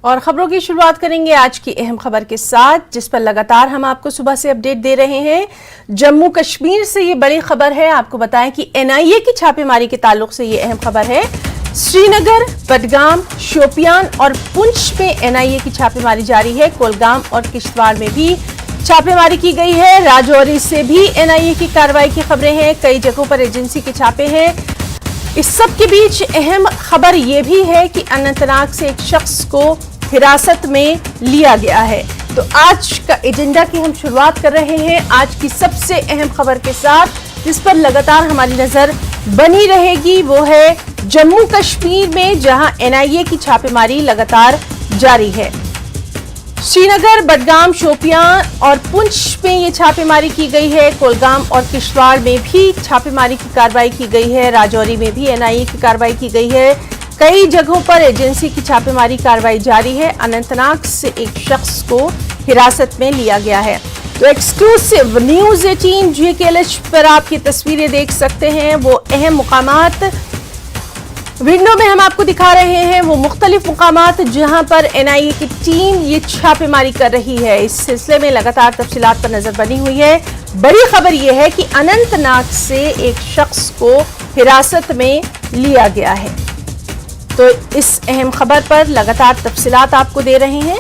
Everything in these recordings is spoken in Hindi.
और खबरों की शुरुआत करेंगे आज की अहम खबर के साथ, जिस पर लगातार हम आपको सुबह से अपडेट दे रहे हैं। जम्मू कश्मीर से ये बड़ी खबर है। आपको बताएं कि एनआईए की छापेमारी के ताल्लुक से ये अहम खबर है। श्रीनगर, बडगाम, शोपियान और पुंछ में एनआईए की छापेमारी जारी है। कुलगाम और किश्तवाड़ में भी छापेमारी की गई है। राजौरी से भी एनआईए की कार्रवाई की खबरें हैं। कई जगहों पर एजेंसी के छापे हैं। इस सब के बीच अहम खबर यह भी है कि अनंतनाग से एक शख्स को हिरासत में लिया गया है। तो आज का एजेंडा की हम शुरुआत कर रहे हैं आज की सबसे अहम खबर के साथ, जिस पर लगातार हमारी नजर बनी रहेगी। वो है जम्मू कश्मीर में, जहां एनआईए की छापेमारी लगातार जारी है। श्रीनगर, बडगाम, शोपियान और पुंछ में ये छापेमारी की गई है। कुलगाम और किश्तवाड़ में भी छापेमारी की कार्रवाई की गई है। राजौरी में भी एनआईए की कार्रवाई की गई है। कई जगहों पर एजेंसी की छापेमारी कार्रवाई जारी है। अनंतनाग से एक शख्स को हिरासत में लिया गया है। तो एक्सक्लूसिव न्यूज 18 GKLH पर आप ये तस्वीरें देख सकते हैं। वो अहम मुकामात विंडो में हम आपको दिखा रहे हैं, वो मुख्तलिफ मुकामात जहां पर एनआईए की टीम ये छापेमारी कर रही है। इस सिलसिले में लगातार तफसीलात पर नजर बनी हुई है। बड़ी खबर यह है कि अनंतनाग से एक शख्स को हिरासत में लिया गया है। तो इस अहम खबर पर लगातार तफसीलात आपको दे रहे हैं।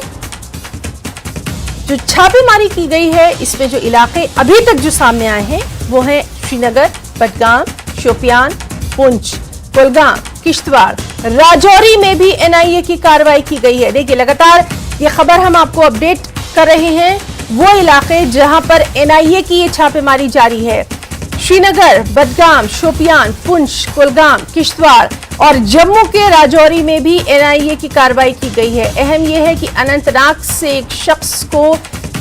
जो छापेमारी की गई है, इसमें जो इलाके अभी तक जो सामने आए हैं वो हैं श्रीनगर, बडगाम, शोपियान, पुंछ, कुलगाम, किश्तवाड़। राजौरी में भी एनआईए की कार्रवाई की गई है। देखिए, लगातार ये खबर हम आपको अपडेट कर रहे हैं। वो इलाके जहां पर एनआईए की ये छापेमारी जारी है, श्रीनगर, बडगाम, शोपियान, पुंछ, कुलगाम, किश्तवाड़ और जम्मू के राजौरी में भी एनआईए की कार्रवाई की गई है। अहम यह है कि अनंतनाग से एक शख्स को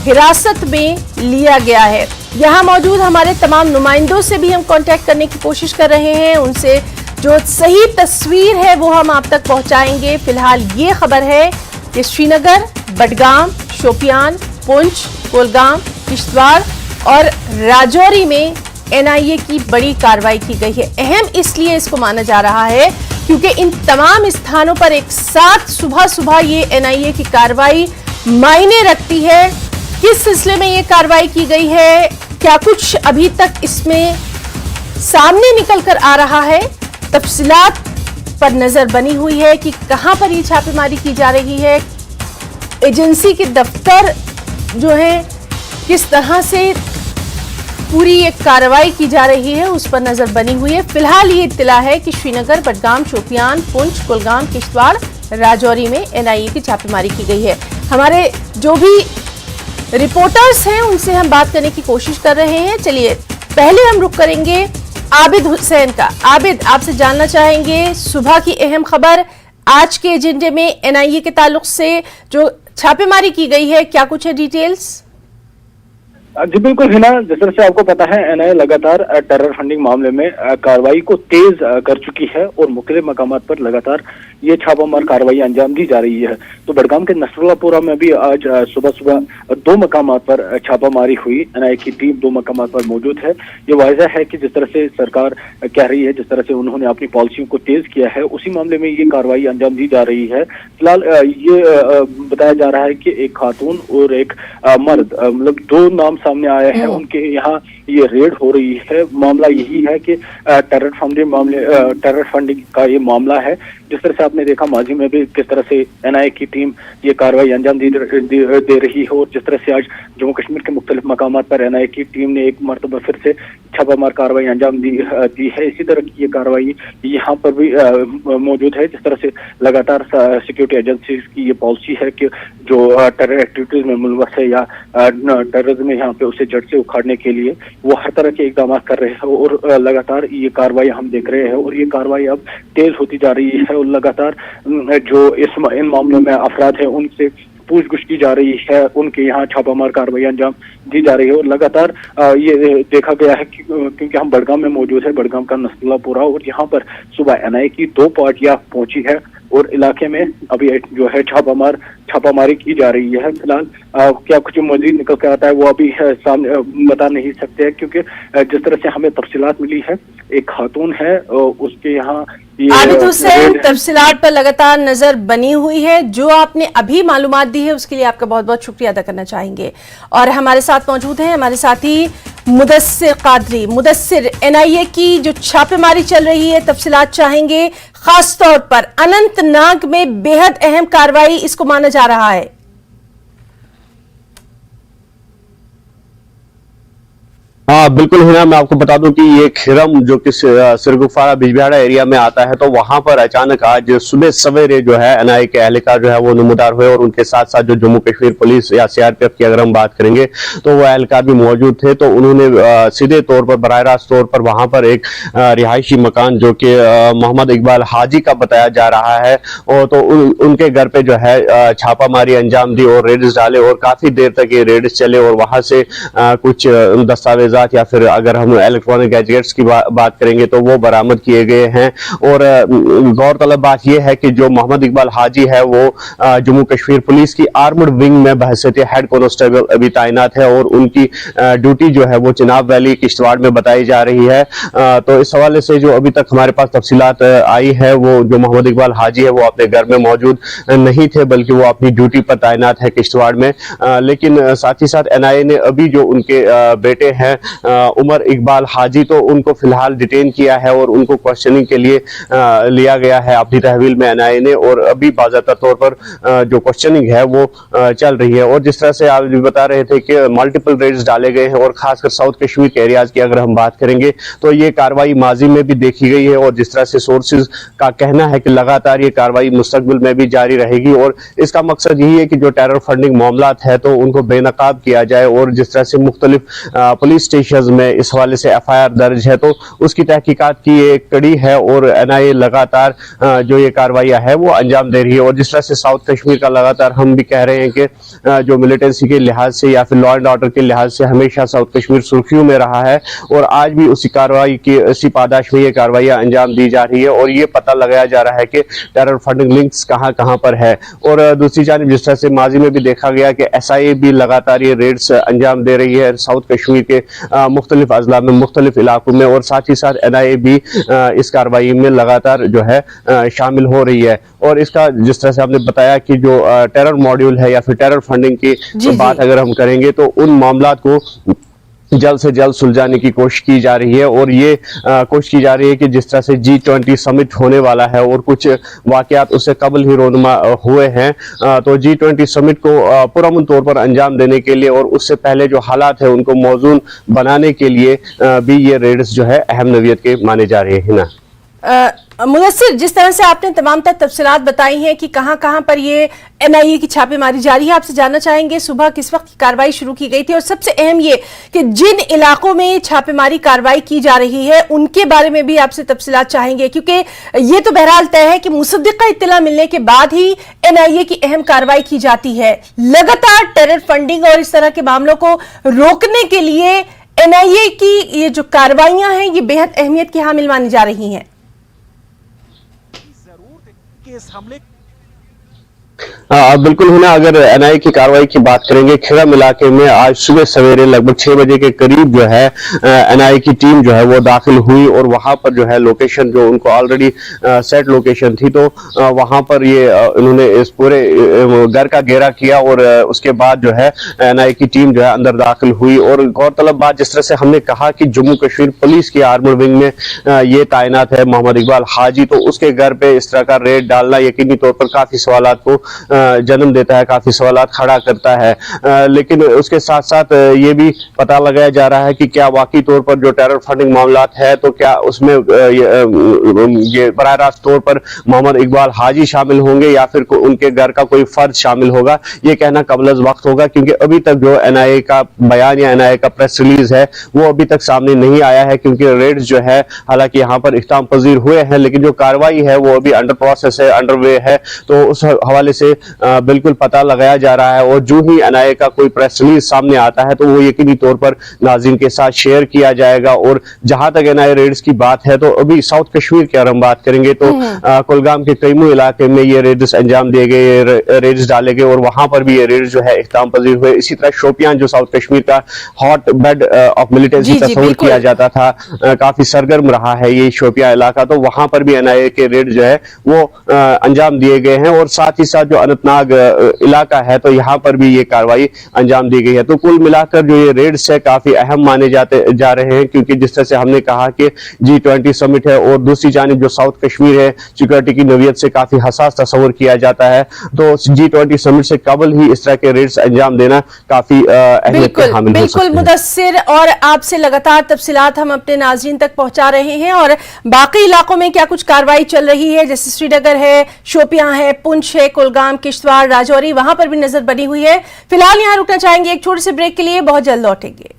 हिरासत में लिया गया है। यहां मौजूद हमारे तमाम नुमाइंदों से भी हम कांटेक्ट करने की कोशिश कर रहे हैं। उनसे जो सही तस्वीर है वो हम आप तक पहुंचाएंगे। फिलहाल ये खबर है कि श्रीनगर, बडगाम, शोपियान, पुंछ, कुलगाम, किश्तवाड़ और राजौरी में एनआईए की बड़ी कार्रवाई की गई है। अहम इसलिए इसको माना जा रहा है क्योंकि इन तमाम स्थानों पर एक साथ सुबह सुबह ये एनआईए की कार्रवाई मायने रखती है। किस सिलसिले में ये कार्रवाई की गई है, क्या कुछ अभी तक इसमें सामने निकल कर आ रहा है, तफसीलात पर नजर बनी हुई है कि कहां पर ये छापेमारी की जा रही है। एजेंसी के दफ्तर जो है किस तरह से पूरी एक कार्रवाई की जा रही है, उस पर नजर बनी हुई है। फिलहाल ये इत्तला है कि श्रीनगर, बडगाम, शोपियान, पुंछ, कुलगाम, किश्तवाड़, राजौरी में एनआईए की छापेमारी की गई है। हमारे जो भी रिपोर्टर्स हैं उनसे हम बात करने की कोशिश कर रहे हैं। चलिए, पहले हम रुक करेंगे आबिद हुसैन का। आबिद, आपसे जानना चाहेंगे सुबह की अहम खबर आज के एजेंडे में एनआईए के ताल्लुक से जो छापेमारी की गई है, क्या कुछ है डिटेल्स? जी बिल्कुल हिना, जिस तरह से आपको पता है एनआईए लगातार टेरर फंडिंग मामले में कार्रवाई को तेज कर चुकी है और मुख्तलिफ मकामात पर लगातार ये छापामार कार्रवाई अंजाम दी जा रही है। तो बडगाम के नसरुल्लाहपुरा में भी आज सुबह सुबह 2 मकामात पर छापामारी हुई। एनआईए की टीम 2 मकामात पर मौजूद है। ये वाज़ह है कि जिस तरह से सरकार कह रही है, जिस तरह से उन्होंने अपनी पॉलिसियों को तेज किया है, उसी मामले में ये कार्रवाई अंजाम दी जा रही है। फिलहाल ये बताया जा रहा है कि एक खातून और एक मर्द, मतलब 2 नाम सामने आए हैं, उनके यहाँ ये रेड हो रही है। मामला यही है कि टेरर फंडिंग का ये मामला है। जिस तरह से आपने देखा माजी में भी किस तरह से एनआईए की टीम ये कार्रवाई अंजाम दे रही है, और जिस तरह से आज जम्मू कश्मीर के मुख्तलिफ मकामात पर एनआईए की टीम ने एक मरतबा फिर से छापामार कार्रवाई अंजाम दी है। इसी तरह की ये कार्रवाई यहाँ पर भी मौजूद है। जिस तरह से लगातार सिक्योरिटी एजेंसीज की ये पॉलिसी है कि जो टेरर एक्टिविटीज में मुलवस है या टेररिज्म यहाँ पे उसे जड़ से उखाड़ने के लिए वो हर तरह के इकदाम कर रहे हैं, और लगातार ये कार्रवाई हम देख रहे हैं और ये कार्रवाई अब तेज होती जा रही है। और लगातार जो इन मामलों में अफराद हैं उनसे पूछगछ की जा रही है, उनके यहाँ छापामार कार्रवाई अंजाम दी जा रही है। और लगातार ये देखा गया है कि क्योंकि हम बडगाम में मौजूद है, बडगाम का नसरुल्लाहपुरा, और यहाँ पर सुबह एनआईए की 2 पार्टियां पहुंची है और इलाके में अभी जो है छापामारी की जा रही है। फिलहाल क्या कुछ मजीद निकल के आता है वो अभी सामने बता नहीं सकते हैं, क्योंकि जिस तरह से हमें तफसीलात मिली है, एक खातून है, उसके यहाँ आबिद हुसैन, तफसीलात पर लगातार नजर बनी हुई है। जो आपने अभी मालूमात दी है उसके लिए आपका बहुत बहुत शुक्रिया अदा करना चाहेंगे। और हमारे साथ मौजूद हैं हमारे साथी मुदस्सिर कादरी। मुदस्सिर, एनआईए की जो छापेमारी चल रही है, तफसीलात चाहेंगे। खास तौर पर अनंतनाग में बेहद अहम कार्रवाई इसको माना जा रहा है। हाँ बिल्कुल हिना, मैं आपको बता दूं कि ये खिरम जो कि सिरगुफारा बिजबिहाड़ा एरिया में आता है, तो वहां पर अचानक आज सुबह सवेरे जो है एनआईए के एहलकार जो है वो नमूदार हुए और उनके साथ साथ जो जम्मू कश्मीर पुलिस या सीआरपीएफ की अगर हम बात करेंगे तो वो एहलकार भी मौजूद थे। तो उन्होंने सीधे तौर पर बराह रास्त तौर पर वहां पर एक रिहायशी मकान जो कि मोहम्मद इकबाल हाजी का बताया जा रहा है, और तो उनके घर पे जो है छापामारी अंजाम दी और रेड्स डाले और काफी देर तक ये रेड्स चले और वहां से कुछ दस्तावेज या फिर अगर हम इलेक्ट्रॉनिक गैजेट्स की बात करेंगे तो वो बरामद किए गए हैं। और गौरतलब बात यह है कि जो मोहम्मद इकबाल हाजी है वो जम्मू कश्मीर पुलिस की आर्मड विंग में बहैसियत हेड कांस्टेबल अभी तैनात है और उनकी ड्यूटी जो है वो चिनाब वैली किश्तवाड़ में बताई जा रही है। तो इस हवाले से जो अभी तक हमारे पास तफसीलात आई है, वो जो मोहम्मद इकबाल हाजी है वो अपने घर में मौजूद नहीं थे बल्कि वो अपनी ड्यूटी पर तैनात है किश्तवाड़ में। लेकिन साथ ही साथ एनआईए ने अभी जो उनके बेटे हैं उमर इकबाल हाजी, तो उनको फिलहाल डिटेन किया है और उनको क्वेश्चनिंग के लिए लिया गया है अपनी तहवील में एनआईए ने। और अभी बाज़ाब्ता तौर पर जो क्वेश्चनिंग है वो चल रही है। और जिस तरह से आप भी बता रहे थे कि मल्टीपल रेड्स डाले गए हैं और खासकर साउथ कश्मीर के एरियाज की अगर हम बात करेंगे तो ये कार्रवाई माजी में भी देखी गई है और जिस तरह से सोर्सेज का कहना है कि लगातार ये कार्रवाई मुस्तकबिल में भी जारी रहेगी। और इसका मकसद यही है कि जो टेरर फंडिंग मामलात है तो उनको बेनकाब किया जाए। और जिस तरह से मुख्तलिफ पुलिस स्टेशन में इस हवाले से एफआईआर दर्ज है तो उसकी तहकीकात की एक कड़ी है और एनआईए लगातार जो ये कार्रवाइयां है वो अंजाम दे रही है। और जिस तरह से साउथ कश्मीर का लगातार हम भी कह रहे हैं कि जो मिलिटेंसी के लिहाज से या फिर लॉ एंड ऑर्डर के लिहाज से हमेशा साउथ कश्मीर सुर्खियों में रहा है और आज भी उसी कार्रवाई की इसी पादाश में ये कार्रवाइयां अंजाम दी जा रही है और ये पता लगाया जा रहा है कि टेरर फंडिंग लिंक्स कहां कहां पर है। और दूसरी जानिब जिस तरह से माजी में भी देखा गया कि एसआईए भी लगातार ये रेड्स अंजाम दे रही है साउथ कश्मीर के मुख्तलिफ अजला में, मुख्तलिफ इलाकों में, और साथ ही साथ एनआईए भी इस कार्रवाई में लगातार जो है शामिल हो रही है। और इसका जिस तरह से आपने बताया कि जो टेरर मॉड्यूल है या फिर टेरर फंडिंग की बात अगर हम करेंगे तो उन मामलात को जल्द से जल्द सुलझाने की कोशिश की जा रही है। और ये कोशिश की जा रही है कि जिस तरह से G20 समिट होने वाला है और कुछ वाकयात उससे कबल ही रोनुमा हुए हैं, तो G20 समिट को पुरअमन तौर पर अंजाम देने के लिए और उससे पहले जो हालात है उनको मौजूद बनाने के लिए भी ये रेड्स जो है अहम नौइयत के माने जा रहे हैं ना। मुदस्सिर, जिस तरह से आपने तमाम तक तफसीलात बताई हैं कि कहां कहां पर ये एनआईए की छापेमारी जारी है, आपसे जानना चाहेंगे सुबह किस वक्त कार्रवाई शुरू की गई थी और सबसे अहम ये कि जिन इलाकों में छापेमारी कार्रवाई की जा रही है उनके बारे में भी आपसे तफसीलात चाहेंगे, क्योंकि ये तो बहरहाल तय है कि मुसद्दिका इत्तला मिलने के बाद ही एनआईए की अहम कार्रवाई की जाती है। लगातार टेरर फंडिंग और इस तरह के मामलों को रोकने के लिए एनआईए की ये जो कार्रवाइयां हैं ये बेहद अहमियत की हामिल मानी जा रही हैं। इस हमले बिल्कुल है ना, अगर एनआईए की कार्रवाई की बात करेंगे खिरम इलाके में आज सुबह सवेरे लगभग 6 बजे के करीब जो है एनआईए की टीम जो है वो दाखिल हुई और वहां पर जो है लोकेशन जो उनको ऑलरेडी सेट लोकेशन थी तो वहां पर ये उन्होंने इस पूरे घर का घेरा किया और उसके बाद जो है एनआईए की टीम जो है अंदर दाखिल हुई। और गौरतलब बात जिस तरह से हमने कहा कि जम्मू कश्मीर पुलिस की आर्मड विंग में ये तैनात है मोहम्मद इकबाल हाजी, तो उसके घर पे इस तरह का रेड डालना यकीनी तौर पर काफी सवालात को जन्म देता है, काफी सवालात खड़ा करता है। लेकिन उसके साथ साथ ये भी पता लगाया जा रहा है कि क्या वाकई तौर पर जो टेरर फंडिंग मामलात है तो क्या उसमें ये बराह रास्त तौर पर मोहम्मद इकबाल हाजी शामिल होंगे या फिर उनके घर का कोई फर्द शामिल होगा, ये कहना कबल वक्त होगा, क्योंकि अभी तक जो एनआईए का बयान या एनआईए का प्रेस रिलीज है वो अभी तक सामने नहीं आया है, क्योंकि रेड्स जो है हालांकि यहाँ पर इख्तिताम पजीर हुए हैं लेकिन जो कार्रवाई है वो अभी अंडर प्रोसेस है, अंडर वे है। तो उस हवाले से बिल्कुल पता लगाया जा रहा है और जो ही एनआईए का कोई प्रेस रिलीज सामने आता है तो वो यकीनी तौर पर नाज़रीन के साथ शेयर किया जाएगा। और जहां तक एनआईए रेड्स की बात है तो अभी साउथ कश्मीर की अगर हम बात करेंगे तो कुलगाम के कईमू इलाके में ये रेड्स अंजाम दिए गए, रेड्स डाले गए और वहां पर भी ये रेड्स जो है इख्तिताम पजीर हुए। इसी तरह शोपियान जो साउथ कश्मीर का हॉट बेड ऑफ मिलिटेंसी तस्वुर किया जाता था, काफी सरगर्म रहा है ये शोपिया इलाका, तो वहां पर भी एनआईए के रेड जो है वो अंजाम दिए गए हैं। और साथ ही साथ जो अनंतनाग इलाका है तो यहाँ पर भी ये कार्रवाई अंजाम दी गई है। तो कुल मिलाकर जो ये रेड्स है काफी अहम माने जा रहे हैं, क्योंकि जिस तरह से हमने कहा कि G20 समिट है और दूसरी जानिब जो साउथ कश्मीर है सिक्योरिटी की नोयत से काफी हसास तस्वुर किया जाता है, तो G20 समिट से कबल ही इस तरह के रेड्स अंजाम देना काफी अहमियत का हामिल हो सकते हैं। बिल्कुल मुदस्सिर, और आपसे लगातार तफसीलात हम अपने नाज़रीन तक पहुंचा रहे हैं। और बाकी इलाकों में क्या कुछ कार्रवाई चल रही है, जैसे श्रीनगर है, शोपियां है, पुंछ है, कुलगाम, किश्तवाड़, राजौरी, वहां पर भी नजर बनी हुई है। फिलहाल यहां रुकना चाहेंगे एक छोटे से ब्रेक के लिए, बहुत जल्द लौटेंगे।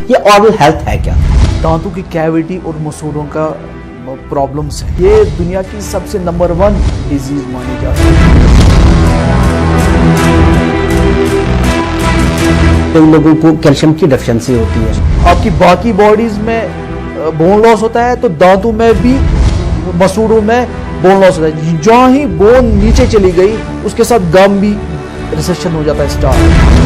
ये ऑरल हेल्थ है क्या? दांतों की कैविटी और मसूड़ों का प्रॉब्लम्स है, ये दुनिया की सबसे नंबर 1 डिजीज मानी जाती है। तो लोगों को कैल्शियम की डेफिशिएंसी होती है। आपकी बाकी बॉडीज में बोन लॉस होता है तो दांतों में भी, मसूड़ों में बोन लॉस होता है। जहाँ ही बोन नीचे चली गई उसके साथ गम भी रिसेशन हो जाता है स्टार्ट।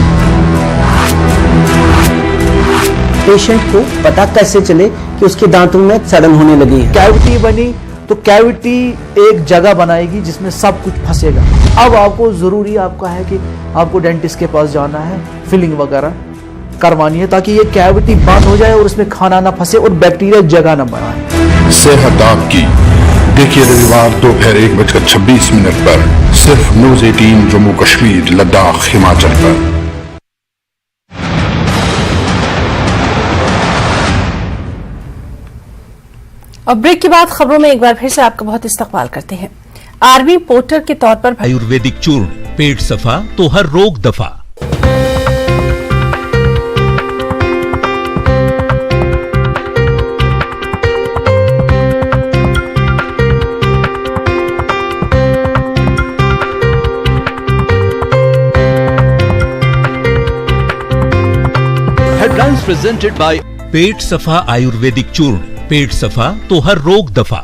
पेशेंट को पता कैसे चले कि उसके दांतों में सड़न होने लगी है? कैविटी बनी तो कैविटी एक जगह बनाएगी जिसमें सब कुछ फंसेगा। अब आपको जरूरी आपका है कि आपको डेंटिस्ट के पास जाना है, फिलिंग वगैरह करवानी है ताकि ये कैविटी बंद हो जाए और उसमें खाना ना फंसे और बैक्टीरिया जगह ना बनाए। सेहत आपकी देखिए रविवार दोपहर 1:26 पर सिर्फ न्यूज़ 18 जम्मू कश्मीर लद्दाख हिमाचल पर। और ब्रेक के बाद खबरों में एक बार फिर से आपका बहुत इस्तकबाल करते हैं। आर्मी पोर्टर के तौर पर आयुर्वेदिक चूर्ण, पेट सफा तो हर रोग दफा। हेडलाइंस प्रेजेंटेड बाय पेट सफा आयुर्वेदिक चूर्ण, पेट सफा तो हर रोग दफा।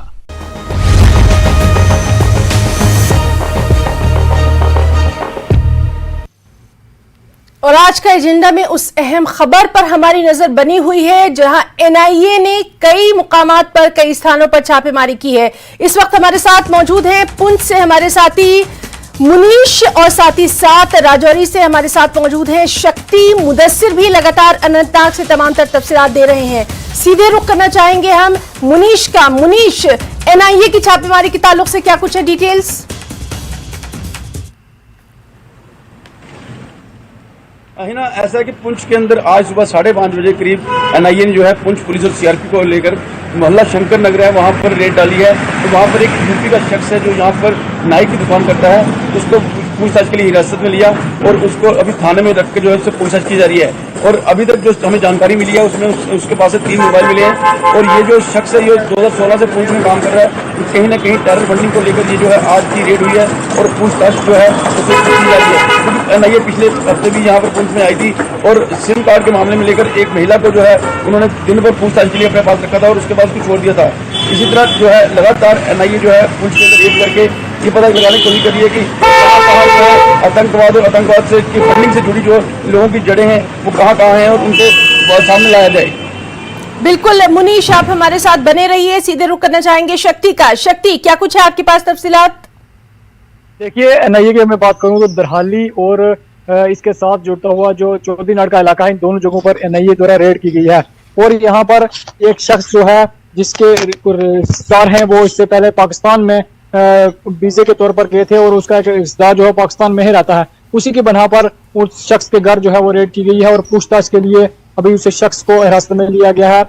और आज का एजेंडा में उस अहम खबर पर हमारी नजर बनी हुई है जहां एनआईए ने कई मुकामात पर, कई स्थानों पर छापेमारी की है। इस वक्त हमारे साथ मौजूद हैं पुंछ से हमारे साथी मुनीश और साथ ही साथ राजौरी से हमारे साथ मौजूद हैं शक्ति। मुदस्सिर भी लगातार अनंतनाग से तमाम तर तफसीलात दे रहे हैं। सीधे रुख करना चाहेंगे हम मुनीश का। मुनीश, एनआईए की छापेमारी के ताल्लुक से क्या कुछ है डिटेल्स? ना ऐसा है कि पुंछ के अंदर आज सुबह 5:30 बजे करीब एनआईए ने जो है पुंछ पुलिस और सीआरपी को लेकर मोहल्ला शंकर नगर है वहां पर रेड डाली है। तो वहां पर एक यूपी का शख्स है जो यहाँ पर नाई की दुकान करता है, उसको पूछताछ के लिए हिरासत में लिया और उसको अभी थाने में रख के जो है उससे पूछताछ की जा रही है। और अभी तक जो हमें जानकारी मिली है उसमें उसके पास से 3 मोबाइल मिले हैं। और ये जो शख्स है ये 2016 से पुंछ में काम कर रहा है। कहीं ना कहीं टेरर फंडिंग को लेकर ये जो है आज की रेड हुई है और पूछताछ जो है उससे की जा रही है। क्योंकि एनआईए पिछले हफ्ते भी यहाँ पर पुंछ में आई थी और सिम कार्ड के मामले में लेकर एक महिला को जो है उन्होंने दिन भर पूछताछ के लिए अपने पास रखा था और उसके बाद उसको छोड़ दिया था। इसी तरह जो है लगातार एनआईए जो है पुंछ के अंदर रेड करके ये पता लगाने की कोशिश कर रही है कि कहाँ जो है आतंकवाद और आतंकवाद से की फंडिंग से जुड़ी जो लोगों की जड़ें हैं वो कहाँ हैं और उनको सामने लाया जाए। बिल्कुल मुनीश, आप हमारे साथ बने रहिए। सीधे रुख करना चाहेंगे शक्ति का। शक्ति, क्या कुछ है आपके पास तफसीलात? देखिए एनआईए की मैं बात करूं तो दरहाली और इसके साथ जुड़ता हुआ जो चौधरीनाड़ का इलाका है, इन दोनों जगहों पर एनआईए द्वारा रेड की गई है। और यहाँ पर एक शख्स जो है जिसके रिश्तेदार हैं वो इससे पहले पाकिस्तान में वीजे के तौर पर गए थे और उसका एक रिश्तेदार जो है पाकिस्तान में ही रहता है। उसी की बना पर उस शख्स के घर जो है वो रेड की गई है और पूछताछ के लिए अभी उस शख्स को हिरासत में लिया गया है।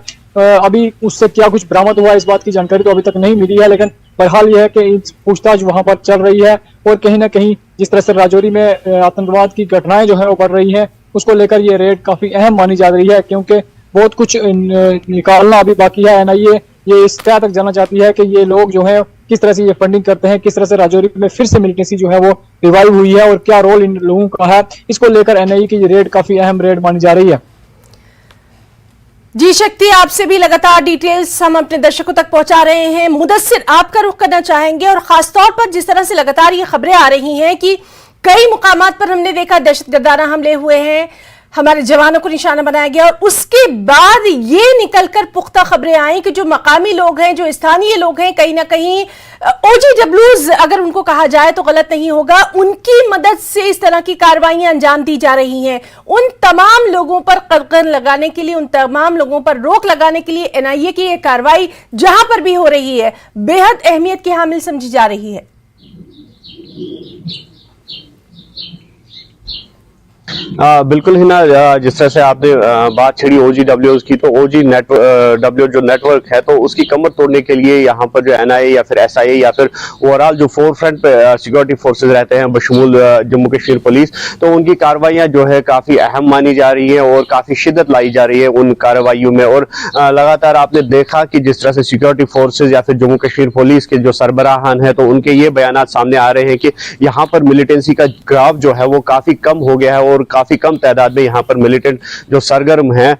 अभी उससे क्या कुछ बरामद हुआ इस बात की जानकारी तो अभी तक नहीं मिली है, लेकिन बहरहाल यह है कि पूछताछ वहां पर चल रही है। और कहीं ना कहीं जिस तरह से राजौरी में आतंकवाद की घटनाएं जो है वो बढ़ रही हैं, उसको लेकर ये रेड काफी अहम मानी जा रही है, क्योंकि बहुत कुछ निकालना अभी बाकी है। एनआईए ये इस तह तक जाना चाहती है कि ये लोग जो है किस तरह से ये फंडिंग करते हैं, किस तरह से राजौरी में फिर से मिलिटेंसी जो है वो रिवाइव हुई है और क्या रोल इन लोगों का है। इसको लेकर एनआईए की ये रेड काफी अहम रेड मानी जा रही है। जी शक्ति, आपसे भी लगातार डिटेल्स हम अपने दर्शकों तक पहुंचा रहे हैं। मुदस्सिर, आपका रुख करना चाहेंगे, और खासतौर पर जिस तरह से लगातार ये खबरें आ रही हैं कि कई मुकामात पर हमने देखा दहशतगर्दाना हमले हुए हैं, हमारे जवानों को निशाना बनाया गया, और उसके बाद ये निकलकर पुख्ता खबरें आई कि जो मकामी लोग हैं, जो स्थानीय लोग हैं, कहीं ना कहीं OGWs अगर उनको कहा जाए तो गलत नहीं होगा, उनकी मदद से इस तरह की कार्रवाइयां अंजाम दी जा रही हैं। उन तमाम लोगों पर कड़कन लगाने के लिए, उन तमाम लोगों पर रोक लगाने के लिए एनआईए की ये कार्रवाई जहां पर भी हो रही है बेहद अहमियत की हामिल समझी जा रही है। बिल्कुल ही ना, जिस तरह से आपने बात छेड़ी OGWs की, तो OGW जो नेटवर्क है तो उसकी कमर तोड़ने के लिए यहाँ पर जो NIA या फिर SIA या फिर ओवरऑल जो फोर फ्रंट पे सिक्योरिटी फोर्सेज रहते हैं बशमूल जम्मू कश्मीर पुलिस, तो उनकी कार्रवाइयाँ जो है काफ़ी अहम मानी जा रही है और काफ़ी शिद्दत लाई जा रही है उन कार्रवाइयों में। और लगातार आपने देखा कि जिस तरह से सिक्योरिटी फोर्सेज या फिर जम्मू कश्मीर पुलिस के जो सरबराहान है तो उनके ये बयान सामने आ रहे हैं कि यहाँ पर मिलिटेंसी का ग्राफ जो है वो काफ़ी कम हो गया है और काफी कम तादाद में यहाँ पर मिलिटेंट जो सरगर्म हैं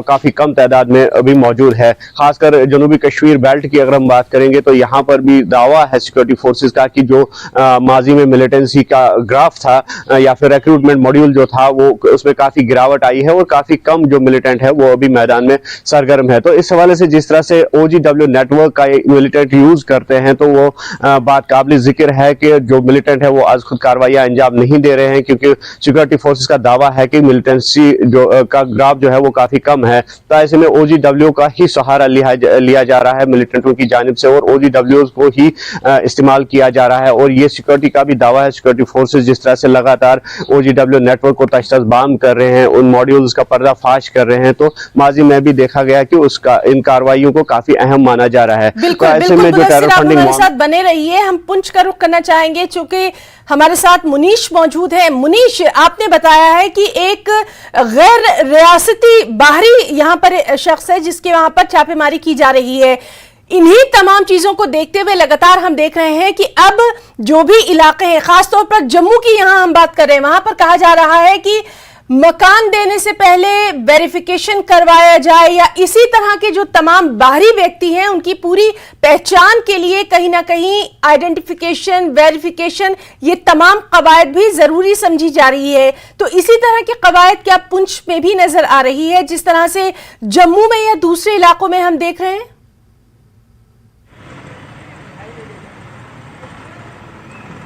काफी कम तादाद में अभी मौजूद है। खासकर जनूबी कश्मीर बेल्ट की अगर हम बात करेंगे तो यहाँ पर भी दावा है सिक्योरिटी फोर्सेस का कि जो माजी में मिलिटेंसी का ग्राफ था या फिर रिक्रूटमेंट मॉड्यूल जो था वो उसमें काफी गिरावट आई है और काफी कम जो मिलिटेंट है वो अभी मैदान में सरगर्म है। तो इस हवाले से जिस तरह से OGW नेटवर्क का मिलिटेंट यूज करते हैं तो वो बात काबिल जिक्र है कि जो मिलिटेंट है वो आज खुद कार्रवाइयां अंजाम नहीं दे रहे हैं, क्योंकि सिक्योरिटी फोर्सेस का दावा है कि मिलिटेंसी जो का ग्राफ जो है वो काफी कम है। तो ऐसे में OGW का ही सहारा लिया जा रहा है मिलिटेंटों की जानिब से और OGWs को ही इस्तेमाल किया जा रहा है। और ये सिक्योरिटी का भी दावा है, सिक्योरिटी फोर्सेस जिस तरह से लगातार OGW नेटवर्क को तश्तबाम कर रहे हैं, उन मॉड्यूल्स का पर्दाफाश कर रहे हैं, तो माजी में भी देखा गया कि उसका इन कार्रवाइयों को काफी अहम माना जा रहा है। बिल्कुल, तो ऐसे में जो टेरर फंडिंग हमारे साथ बने रहिए, हम पुंछ का रुख करना चाहेंगे चूंकि हमारे साथ मुनीश मौजूद है। मुनीश, आपने बताया है कि एक गैर रियासती बाहरी यहाँ पर शख्स है जिसके वहां पर छापेमारी की जा रही है। इन्हीं तमाम चीजों को देखते हुए लगातार हम देख रहे हैं कि अब जो भी इलाके हैं, खासतौर पर जम्मू की यहां हम बात कर रहे हैं, वहां पर कहा जा रहा है कि मकान देने से पहले वेरिफिकेशन करवाया जाए या इसी तरह के जो तमाम बाहरी व्यक्ति हैं उनकी पूरी पहचान के लिए कहीं ना कहीं आइडेंटिफिकेशन, वेरिफिकेशन, ये तमाम कवायद भी जरूरी समझी जा रही है। तो इसी तरह की कवायद क्या पुंछ में भी नजर आ रही है जिस तरह से जम्मू में या दूसरे इलाकों में हम देख रहे हैं?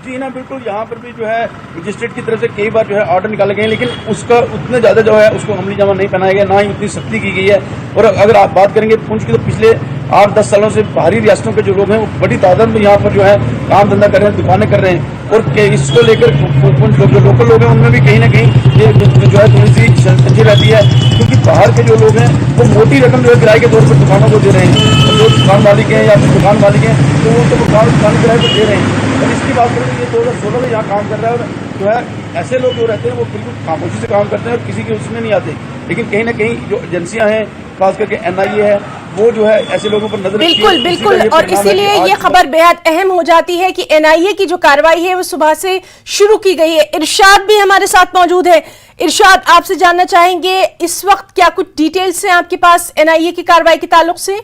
जी ना, बिल्कुल। यहाँ पर भी जो है मजिस्ट्रेट की तरफ से कई बार जो है ऑर्डर निकाले गए, लेकिन उसका उतने ज्यादा जो है उसको अमली जामा नहीं पहनाया गया, ना ही उतनी सख्ती की गई है। और अगर आप बात करेंगे पुंछ की, तो पिछले 8-10 सालों से बाहरी रियासतों के जो लोग हैं वो बड़ी तादाद में यहाँ पर जो है काम धंधा कर रहे हैं, दुकानें कर रहे हैं। और इसको लेकर पुंछ लोग जो लोकल लोग हैं उनमें भी कहीं ना कहीं ये जो है थोड़ी सी संजी रहती है, क्योंकि बाहर के जो लोग हैं वो मोटी रकम जो है किराए के तौर पर दुकानों को दे रहे हैं। जो दुकान मालिक हैं या दुकान मालिक हैं तो वो तो दुकान किराए पर दे रहे हैं। और इसकी बात करें तो ये 2016 में यहाँ काम कर रहा है, और जो है ऐसे लोग जो रहते हैं वो बिल्कुल खामोशी से काम करते हैं और किसी के उसमें नहीं आते। लेकिन कहीं ना कहीं जो एजेंसियां हैं, खास करके NIA है, वो जो है ऐसे लोगों पर नजर बिल्कुल बिल्कुल, और इसीलिए ये खबर बेहद अहम हो जाती है कि NIA की जो कार्रवाई है वो सुबह से शुरू की गई है। इरशाद भी हमारे साथ मौजूद है। इरशाद, आपसे जानना चाहेंगे इस वक्त क्या कुछ डिटेल्स हैं आपके पास NIA की कार्रवाई के ताल्लुक से?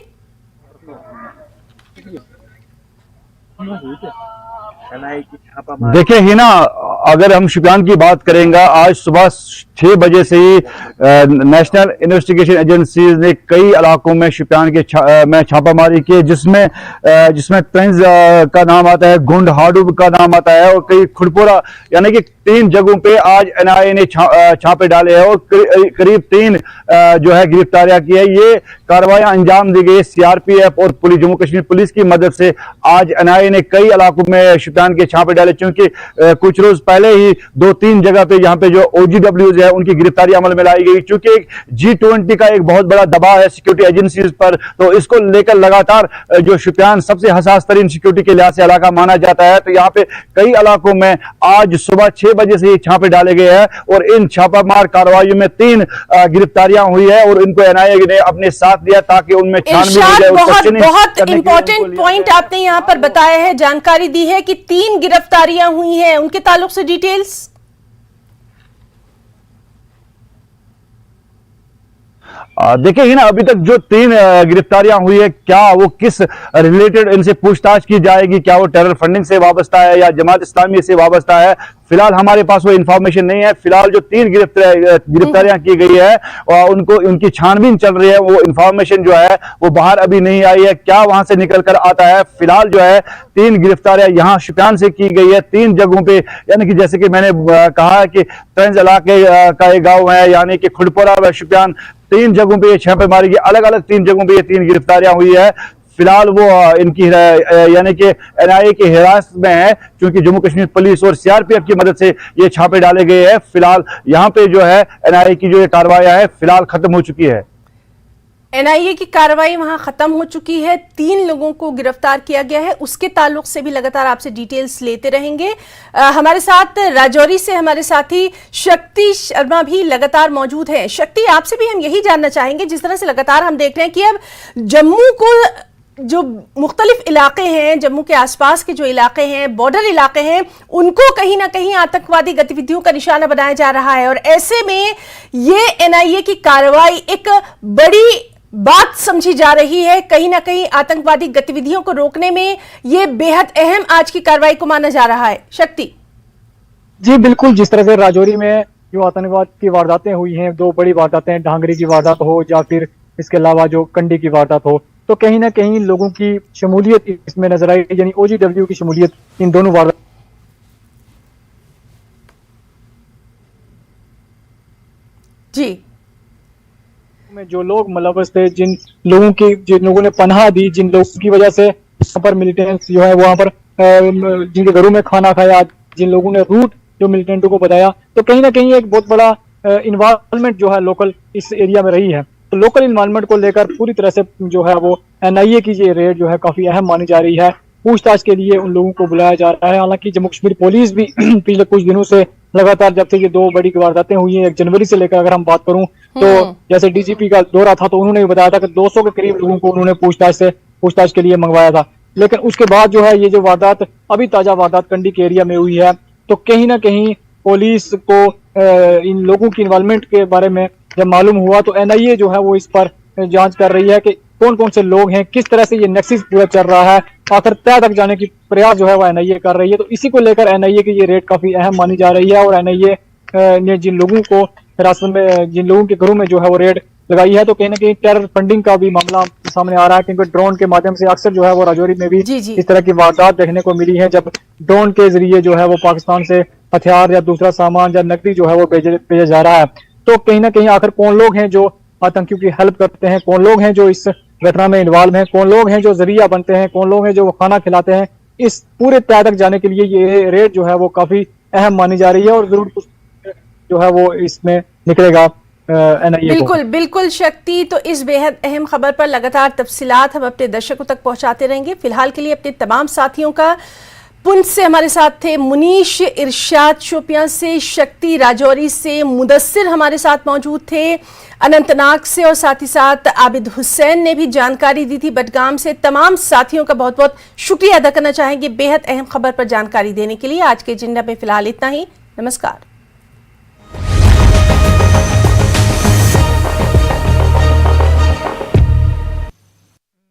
देखिए हिना, अगर हम शुपियान की बात करेंगे, आज सुबह 6 बजे से ही नेशनल इन्वेस्टिगेशन एजेंसी ने कई इलाकों में शुपियान के में छापामारी की, जिसमें तंज का नाम आता है, गुंड हाडूब का नाम आता है और कई खुड़पुरा, यानी कि 3 जगहों पे आज NIA ने छापे डाले हैं और करीब 3 जो है गिरफ्तारियां की है। ये कार्रवाइयां अंजाम दी गई। सीआरपीएफ और पुलिस, जम्मू कश्मीर पुलिस की मदद से आज एनआईए ने कई इलाकों में शोपियान के छापे डाले, क्योंकि कुछ रोज पहले ही 2-3 जगह पे यहाँ पे जो OGWs है उनकी गिरफ्तारी अमल में लाई गई, क्योंकि G20 का एक बहुत बड़ा दबाव है सिक्योरिटी एजेंसीज पर। तो इसको लेकर लगातार जो शोपियान सबसे हसास तरीन सिक्योरिटी के लिहाज से इलाका माना जाता है, तो यहाँ पे कई इलाकों में आज सुबह 6 बजे से ये छापे डाले गए हैं और इन छापामार कार्रवाइयों में 3 गिरफ्तारियां हुई है और इनको एनआईए ने अपने साथ दिया ताकि उनमें छानबीन हो जाए। बहुत इंपॉर्टेंट पॉइंट आपने यहाँ पर बताया है, जानकारी दी है कि 3 गिरफ्तारियां हुई हैं, उनके ताल्लुक से डिटेल्स। देखिए ही ना, अभी तक जो 3 गिरफ्तारियां हुई है, क्या वो किस रिलेटेड इनसे पूछताछ की जाएगी, क्या वो टेरर फंडिंग से वाबस्ता है या जमात इस्लामी से वाबस्ता है, फिलहाल हमारे पास वो इंफॉर्मेशन नहीं है। फिलहाल जो 3 गिरफ्तारियां की गई है और उनकी छानबीन चल रही है, वो इंफॉर्मेशन जो है वो बाहर अभी नहीं आई है, क्या वहां से निकल कर आता है। फिलहाल जो है 3 गिरफ्तारियां यहाँ शोपियान से की गई है 3 जगहों पे, यानी कि जैसे कि मैंने कहा कि तंज इलाके का एक गाँव है, यानी कि खुडपोरा व शोपियान, 3 जगहों पे ये छापेमारी की, अलग अलग 3 जगहों पे ये 3 गिरफ्तारियां हुई है। फिलहाल वो इनकी यानी कि एनआईए की हिरासत में है, क्योंकि जम्मू कश्मीर पुलिस और सीआरपीएफ की मदद से ये छापे डाले गए हैं। फिलहाल यहाँ पे जो है एनआईए की जो ये कार्रवाई है फिलहाल खत्म हो चुकी है। एनआईए की कार्रवाई वहां खत्म हो चुकी है, 3 लोगों को गिरफ्तार किया गया है, उसके ताल्लुक से भी लगातार आपसे डिटेल्स लेते रहेंगे। हमारे साथ राजौरी से हमारे साथी शक्ति शर्मा भी लगातार मौजूद हैं। शक्ति, आपसे भी हम यही जानना चाहेंगे, जिस तरह से लगातार हम देख रहे हैं कि अब जम्मू को जो मुख्तलिफ इलाके हैं, जम्मू के आसपास के जो इलाके हैं, बॉर्डर इलाके हैं, उनको कहीं ना कहीं आतंकवादी गतिविधियों का निशाना बनाया जा रहा है और ऐसे में ये एनआईए की कार्रवाई एक बड़ी बात समझी जा रही है। कहीं ना कहीं आतंकवादी गतिविधियों को रोकने में ये बेहद अहम आज की कार्रवाई को माना जा रहा है। शक्ति जी बिल्कुल, जिस तरह से राजौरी में जो आतंकवाद की वारदातें हुई हैं, 2 बड़ी वारदातें, ढांगरी की वारदात हो या फिर इसके अलावा जो कंडी की वारदात हो, तो कहीं ना कहीं लोगों की शमूलियत इसमें नजर आई, यानी OGW की शमूलियत इन दोनों वारदात जी में जो लोग मुलव्वस थे, जिन लोगों ने पनाह दी, जिन लोगों की वजह से वहां पर मिलिटेंट्स जो है वहां पर जिनके घरों में खाना खाया, जिन लोगों ने रूट जो मिलिटेंटों को बताया, तो कहीं ना कहीं एक बहुत बड़ा इन्वॉल्वमेंट जो है लोकल इस एरिया में रही है। तो लोकल इन्वॉल्वमेंट को लेकर पूरी तरह से जो है वो एनआईए की ये रेड जो है काफी अहम मानी जा रही है। पूछताछ के लिए उन लोगों को बुलाया जा रहा है। हालांकि जम्मू कश्मीर पुलिस भी पिछले कुछ दिनों से लगातार, जब से ये 2 बड़ी वारदातें हुई हैं 1 जनवरी से लेकर अगर हम बात करूं, तो जैसे डीजीपी का दौरा था तो उन्होंने बताया था कि 200 के करीब लोगों को उन्होंने पूछताछ के लिए मंगवाया था। लेकिन उसके बाद जो है ये जो वारदात, अभी ताजा वारदात कंडी के एरिया में हुई है, तो कहीं ना कहीं पुलिस को इन लोगों की इन्वॉल्वमेंट के बारे में जब मालूम हुआ तो एनआईए जो है वो इस पर जांच कर रही है कि कौन कौन से लोग हैं, किस तरह से ये नेक्सस पूरा चल रहा है, आखिर तय तक जाने की प्रयास जो है वो एनआईए कर रही है। तो इसी को लेकर एनआईए की ये रेड काफी अहम मानी जा रही है और एनआईए ने जिन लोगों को हिरासत में, जिन लोगों के घरों में जो है वो रेड लगाई है, तो कहीं ना कहीं टेरर फंडिंग का भी मामला सामने आ रहा है, क्योंकि ड्रोन के माध्यम से अक्सर जो है वो राजौरी में भी इस तरह की वारदात देखने को मिली है, जब ड्रोन के जरिए जो है वो पाकिस्तान से हथियार या दूसरा सामान या नकदी जो है वो भेजा जा रहा है। तो कहीं ना कहीं आखिर कौन लोग हैं जो आतंकियों की हेल्प करते हैं, कौन लोग हैं जो इस घटना में इन्वॉल्व हैं, कौन लोग हैं जो जरिया बनते हैं, कौन लोग हैं जो खाना खिलाते हैं, इस पूरे तय तक जाने के लिए ये रेड जो है वो काफी अहम मानी जा रही है और जरूर कुछ जो है वो इसमें निकलेगा एनआईए को। बिल्कुल शक्ति, तो इस बेहद अहम खबर पर लगातार तफसीलात हम अपने दर्शकों तक पहुंचाते रहेंगे। फिलहाल के लिए अपने तमाम साथियों का, पुंछ से हमारे साथ थे मुनीश इरशाद शोपियां से, शक्ति राजौरी से, मुदस्सिर हमारे साथ मौजूद थे अनंतनाग से और साथ ही साथ आबिद हुसैन ने भी जानकारी दी थी बडगाम से। तमाम साथियों का बहुत बहुत शुक्रिया अदा करना चाहेंगे बेहद अहम खबर पर जानकारी देने के लिए। आज के एजेंडा में फिलहाल इतना ही। नमस्कार।